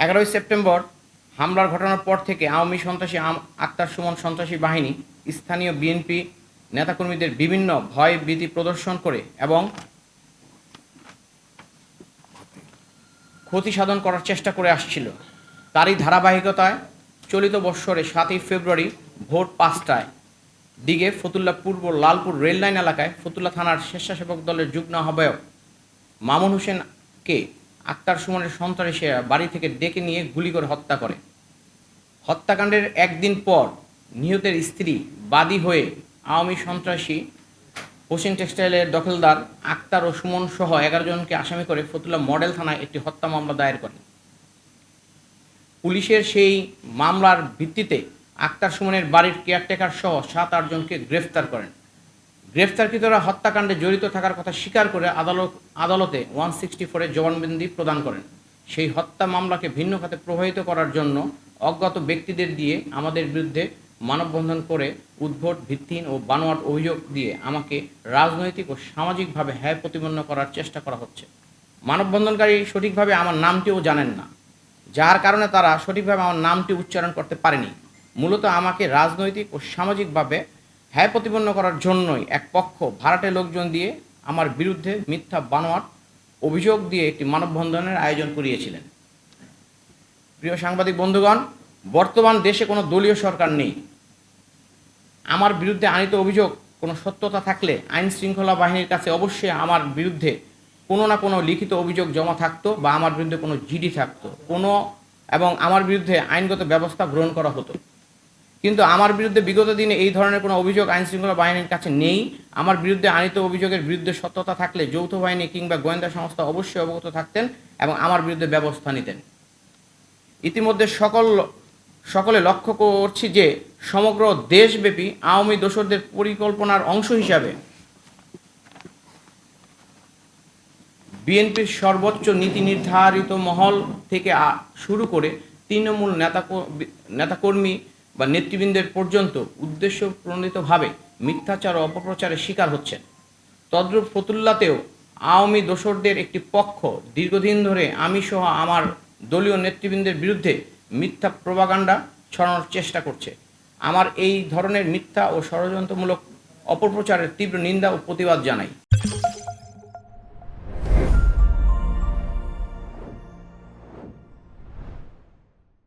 11ই September হামলার ঘটনার পর থেকে আওয়ামী সন্ত্রাসী আক্তার সুমন সন্ত্রাসী বাহিনী স্থানীয় বিএনপি নেতাকর্মীদের বিভিন্ন ভয় ভীতি প্রদর্শন করে এবং ক্ষতি সাধন করার চেষ্টা করে আসছিল। তারই ধারাবাহিকতায় চলিত বৎসরে 7ই ফেব্রুয়ারি ভোর 5টায় দিকে ফতুল্লা পূর্ব লালপুর রেললাইন এলাকায় ফতুল্লা থানার স্বেচ্ছাসেবক দলের যুগ্ম আহ্বায়ক মামুন হোসেনকে আক্তার সুমনের সন্ত্রাসীরা বাড়ি থেকে ডেকে নিয়ে গুলি করে হত্যা করে। হত্যাকাণ্ডের একদিন পর নিহতের স্ত্রী বাদী হয়ে আওয়ামী সন্ত্রাসী হোসেন টেক্সটাইলের দখলদার আক্তার ও সুমন সহ 11 জনকে আসামি করে ফতুল্লা মডেল থানায় একটি হত্যা মামলা দায়ের করেন। পুলিশের সেই মামলার ভিত্তিতে আক্তার সুমনের বাড়ির কেয়ারটেকার সহ 7-8 জনকে গ্রেফতার করেন। গ্রেফতারকৃতরা হত্যাকাণ্ডে জড়িত থাকার কথা স্বীকার করে আদালতে 164-এর জবানবন্দি প্রদান করেন। সেই হত্যা মামলাকে ভিন্ন খাতে প্রবাহিত করার জন্য অজ্ঞাত ব্যক্তিদের দিয়ে আমাদের বিরুদ্ধে মানববন্ধন করে উদ্ভট, ভিত্তিহীন ও বানোয়াট অভিযোগ দিয়ে আমাকে রাজনৈতিক ও সামাজিকভাবে হ্যায় প্রতিপন্ন করার চেষ্টা করা হচ্ছে। মানববন্ধনকারী সঠিকভাবে আমার নামটিও জানেন না, যার কারণে তারা সঠিকভাবে আমার নামটি উচ্চারণ করতে পারেনি। মূলত আমাকে রাজনৈতিক ও সামাজিকভাবে হ্যায় প্রতিপন্ন করার জন্যই এক পক্ষ ভাড়াটে লোকজন দিয়ে আমার বিরুদ্ধে মিথ্যা বানোয়াট অভিযোগ দিয়ে একটি মানববন্ধনের আয়োজন করিয়েছিলেন। প্রিয় সাংবাদিক বন্ধুগণ, বর্তমান দেশে কোনো দলীয় সরকার নেই। আমার বিরুদ্ধে আনিত অভিযোগ কোনো সত্যতা থাকলে আইন শৃঙ্খলা বাহিনীর কাছে অবশ্যই আমার বিরুদ্ধে কোনো না কোনো লিখিত অভিযোগ জমা থাকতো বা আমার বিরুদ্ধে কোনো জিডি থাকতো এবং আমার বিরুদ্ধে আইনগত ব্যবস্থা গ্রহণ করা হতো। কিন্তু আমার বিরুদ্ধে বিগত দিনে এই ধরনের কোনো অভিযোগ আইন শৃঙ্খলা বাহিনীর কাছে নেই। আমার বিরুদ্ধে আনিত অভিযোগের বিরুদ্ধে সত্যতা থাকলে যৌথ বাহিনী কিংবা গোয়েন্দা সংস্থা অবশ্যই অবগত থাকতেন এবং আমার বিরুদ্ধে ব্যবস্থা নিতেন। ইতিমধ্যে সকলে লক্ষ্য করছি যে সমগ্র দেশব্যাপী আওয়ামী দোসরদের পরিকল্পনার অংশ হিসাবে বিএনপির সর্বোচ্চ নীতি নির্ধারিত মহল থেকে শুরু করে তৃণমূল নেতাকর্মী বা নেতৃবৃন্দের পর্যন্ত উদ্দেশ্য প্রণোদিতভাবে মিথ্যাচার ও অপপ্রচারের শিকার হচ্ছেন। তদ্রূপ ফতুল্লাতেও আওয়ামী দোসরদের একটি পক্ষ দীর্ঘদিন ধরে আমি সহ আমার দলীয় নেতৃবৃন্দের বিরুদ্ধে মিথ্যা প্রপাগান্ডা ছড়ানোর চেষ্টা করছে। আমার এই ধরনের মিথ্যা ও ষড়যন্ত্রমূলক অপপ্রচারের তীব্র নিন্দা ও প্রতিবাদ জানাই।